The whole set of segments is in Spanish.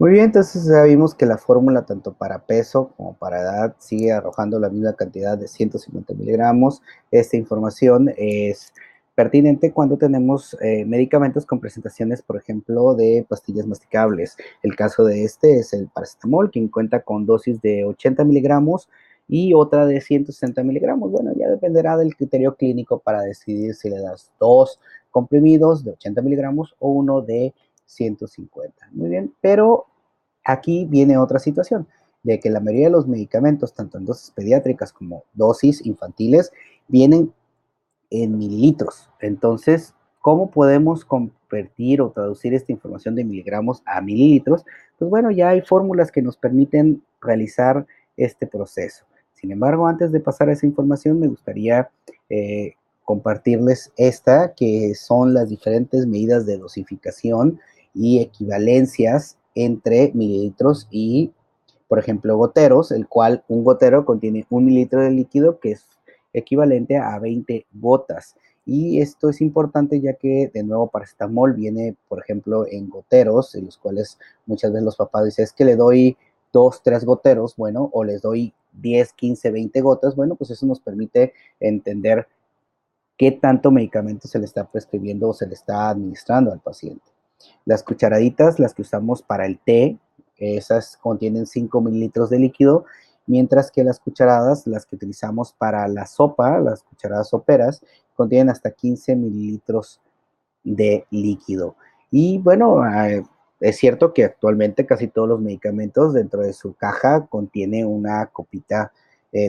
Muy bien, entonces ya vimos que la fórmula tanto para peso como para edad sigue arrojando la misma cantidad de 150 miligramos. Esta información es pertinente cuando tenemos medicamentos con presentaciones, por ejemplo, de pastillas masticables. El caso de este es el paracetamol, quien cuenta con dosis de 80 miligramos y otra de 160 miligramos. Bueno, ya dependerá del criterio clínico para decidir si le das dos comprimidos de 80 miligramos o uno de 150. Muy bien, pero aquí viene otra situación, de que la mayoría de los medicamentos, tanto en dosis pediátricas como dosis infantiles, vienen en mililitros. Entonces, ¿cómo podemos convertir o traducir esta información de miligramos a mililitros? Pues bueno, ya hay fórmulas que nos permiten realizar este proceso. Sin embargo, antes de pasar a esa información, me gustaría compartirles esta, que son las diferentes medidas de dosificación y equivalencias entre mililitros y, por ejemplo, goteros, el cual un gotero contiene 1 mililitro de líquido, que es equivalente a 20 gotas. Y esto es importante ya que, de nuevo, paracetamol viene, por ejemplo, en goteros, en los cuales muchas veces los papás dicen, es que le doy 2, 3 goteros, bueno, o les doy 10, 15, 20 gotas, bueno, pues eso nos permite entender qué tanto medicamento se le está prescribiendo o se le está administrando al paciente. Las cucharaditas, las que usamos para el té, esas contienen 5 mililitros de líquido, mientras que las cucharadas, las que utilizamos para la sopa, las cucharadas soperas, contienen hasta 15 mililitros de líquido. Y bueno, es cierto que actualmente casi todos los medicamentos dentro de su caja contiene una copita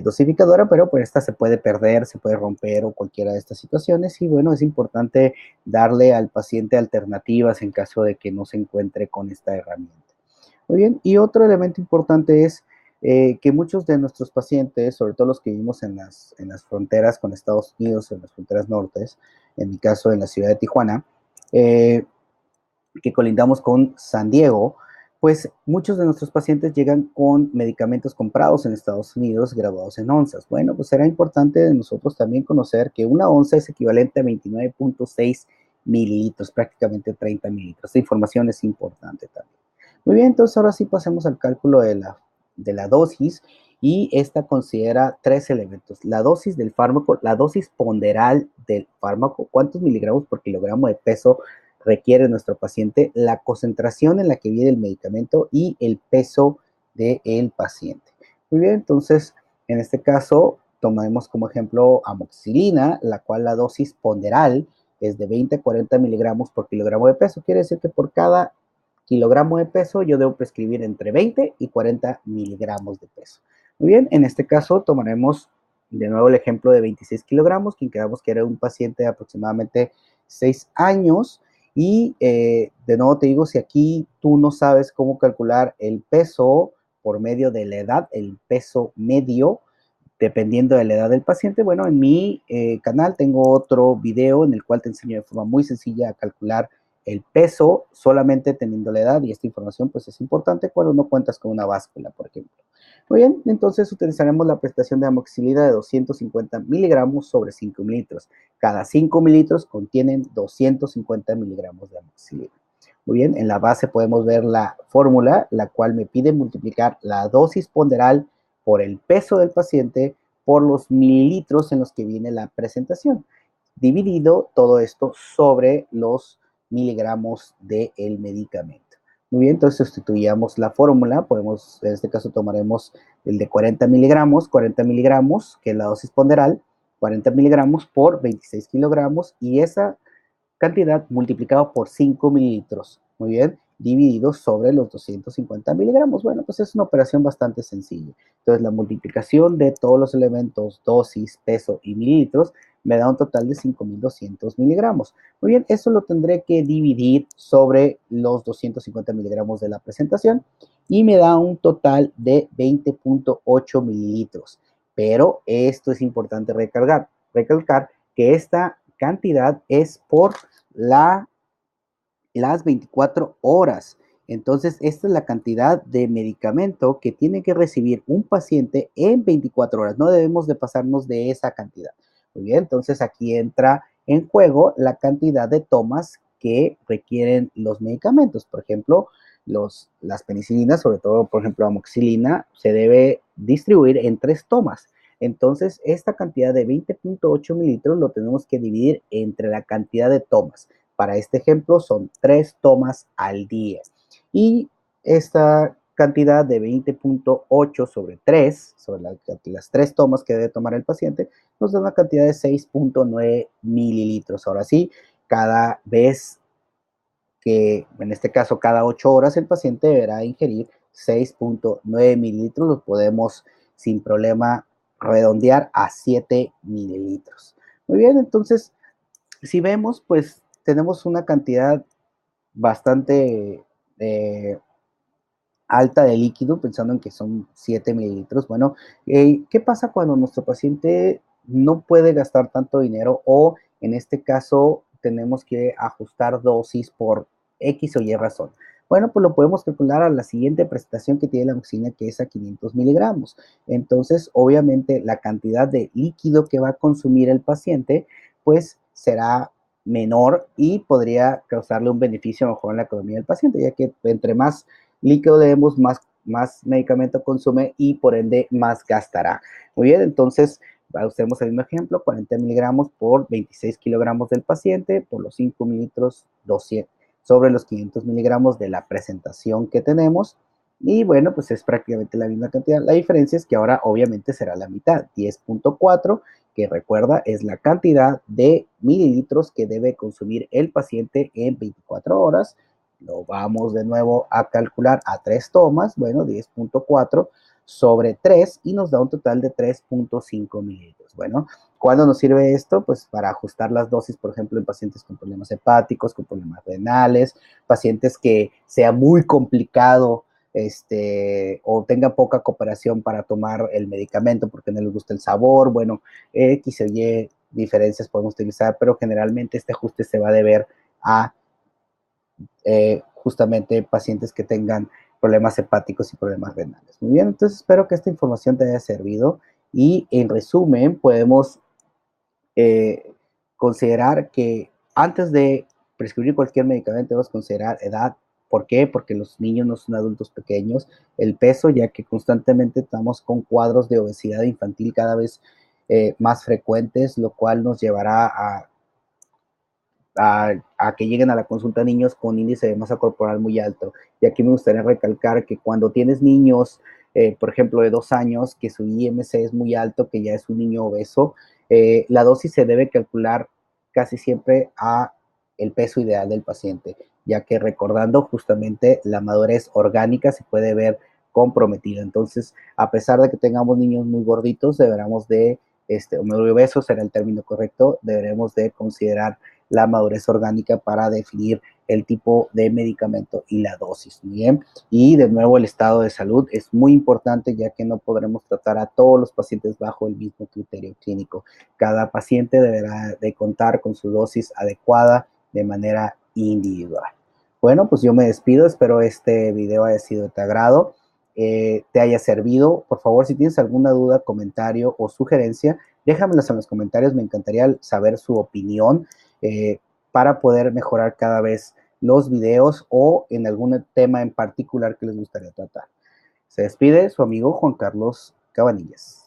dosificadora, pero pues esta se puede perder, se puede romper o cualquiera de estas situaciones. Y bueno, es importante darle al paciente alternativas en caso de que no se encuentre con esta herramienta. Muy bien, y otro elemento importante es que muchos de nuestros pacientes, sobre todo los que vivimos en las fronteras con Estados Unidos, en las fronteras nortes, en mi caso en la ciudad de Tijuana, eh, que colindamos con San Diego, pues muchos de nuestros pacientes llegan con medicamentos comprados en Estados Unidos graduados en onzas. Bueno, pues será importante de nosotros también conocer que una onza es equivalente a 29.6 mililitros, prácticamente 30 mililitros. Esta información es importante también. Muy bien, entonces ahora sí pasemos al cálculo de la dosis, y esta considera tres elementos: la dosis del fármaco, la dosis ponderal del fármaco, cuántos miligramos por kilogramo de peso requiere nuestro paciente, la concentración en la que viene el medicamento y el peso del paciente. Muy bien, entonces en este caso tomaremos como ejemplo amoxicilina, la cual la dosis ponderal es de 20 a 40 miligramos por kilogramo de peso. Quiere decir que por cada kilogramo de peso yo debo prescribir entre 20 y 40 miligramos de peso. Muy bien, en este caso tomaremos de nuevo el ejemplo de 26 kilogramos, quien quedamos que era un paciente de aproximadamente 6 años. Y de nuevo te digo, si aquí tú no sabes cómo calcular el peso por medio de la edad, el peso medio, dependiendo de la edad del paciente, bueno, en mi canal tengo otro video en el cual te enseño de forma muy sencilla a calcular el peso solamente teniendo la edad, y esta información pues es importante cuando no cuentas con una báscula, por ejemplo. Muy bien, entonces utilizaremos la prestación de amoxicilina de 250 miligramos sobre 5 mililitros. Cada 5 mililitros contienen 250 miligramos de amoxicilina. Muy bien, en la base podemos ver la fórmula, la cual me pide multiplicar la dosis ponderal por el peso del paciente por los mililitros en los que viene la presentación, dividido todo esto sobre los miligramos del medicamento. Muy bien, entonces sustituíamos la fórmula, podemos, en este caso tomaremos el de 40 miligramos, que es la dosis ponderal, 40 miligramos por 26 kilogramos, y esa cantidad multiplicado por 5 mililitros, muy bien, dividido sobre los 250 miligramos. Bueno, pues es una operación bastante sencilla. Entonces, la multiplicación de todos los elementos, dosis, peso y mililitros, me da un total de 5.200 miligramos. Muy bien, eso lo tendré que dividir sobre los 250 miligramos de la presentación, y me da un total de 20.8 mililitros. Pero esto es importante recalcar que esta cantidad es por las 24 horas. Entonces, esta es la cantidad de medicamento que tiene que recibir un paciente en 24 horas. No debemos de pasarnos de esa cantidad. Muy bien, entonces aquí entra en juego la cantidad de tomas que requieren los medicamentos. Por ejemplo, las penicilinas, sobre todo, por ejemplo, amoxicilina, se debe distribuir en 3 tomas. Entonces, esta cantidad de 20.8 mililitros lo tenemos que dividir entre la cantidad de tomas. Para este ejemplo, son 3 tomas al día. Y esta cantidad de 20.8 sobre 3, sobre las 3 tomas que debe tomar el paciente, nos da una cantidad de 6.9 mililitros. Ahora sí, cada vez que, en este caso, cada 8 horas el paciente deberá ingerir 6.9 mililitros. Los podemos sin problema redondear a 7 mililitros. Muy bien, entonces, si vemos, pues tenemos una cantidad bastante alta de líquido, pensando en que son 7 mililitros. Bueno, ¿qué pasa cuando nuestro paciente no puede gastar tanto dinero o en este caso tenemos que ajustar dosis por X o Y razón? Bueno, pues lo podemos calcular a la siguiente presentación que tiene la amoxicilina, que es a 500 miligramos. Entonces, obviamente, la cantidad de líquido que va a consumir el paciente, pues será menor y podría causarle un beneficio mejor en la economía del paciente, ya que entre más líquido debemos, más medicamento consume y por ende más gastará. Muy bien, entonces usemos el mismo ejemplo, 40 miligramos por 26 kilogramos del paciente, por los 5 mililitros, 200, sobre los 500 miligramos de la presentación que tenemos. Y bueno, pues es prácticamente la misma cantidad. La diferencia es que ahora obviamente será la mitad, 10.4, que recuerda es la cantidad de mililitros que debe consumir el paciente en 24 horas. Lo vamos de nuevo a calcular a 3 tomas, bueno, 10.4 sobre 3 y nos da un total de 3.5 mililitros. Bueno, ¿cuándo nos sirve esto? Pues para ajustar las dosis, por ejemplo, en pacientes con problemas hepáticos, con problemas renales, pacientes que sea muy complicado o tenga poca cooperación para tomar el medicamento porque no les gusta el sabor. Bueno, X o Y diferencias podemos utilizar, pero generalmente este ajuste se va a deber a justamente pacientes que tengan problemas hepáticos y problemas renales. Muy bien, entonces espero que esta información te haya servido y en resumen podemos eh, considerar que antes de prescribir cualquier medicamento debemos considerar edad. ¿Por qué? Porque los niños no son adultos pequeños, el peso, ya que constantemente estamos con cuadros de obesidad infantil cada vez más frecuentes, lo cual nos llevará a que lleguen a la consulta niños con índice de masa corporal muy alto. Y aquí me gustaría recalcar que cuando tienes niños, por ejemplo, de 2 años, que su IMC es muy alto, que ya es un niño obeso, la dosis se debe calcular casi siempre a el peso ideal del paciente, ya que recordando justamente la madurez orgánica se puede ver comprometida. Entonces, a pesar de que tengamos niños muy gorditos, deberemos de, o muy obesos será el término correcto, deberemos de considerar la madurez orgánica para definir el tipo de medicamento y la dosis. Bien, y de nuevo el estado de salud es muy importante, ya que no podremos tratar a todos los pacientes bajo el mismo criterio clínico. Cada paciente deberá de contar con su dosis adecuada de manera individual. Bueno, pues yo me despido, espero este video haya sido de tu agrado, te haya servido. Por favor, si tienes alguna duda, comentario o sugerencia, déjamelas en los comentarios, me encantaría saber su opinión eh, para poder mejorar cada vez los videos o en algún tema en particular que les gustaría tratar. Se despide su amigo Juan Carlos Cabanillas.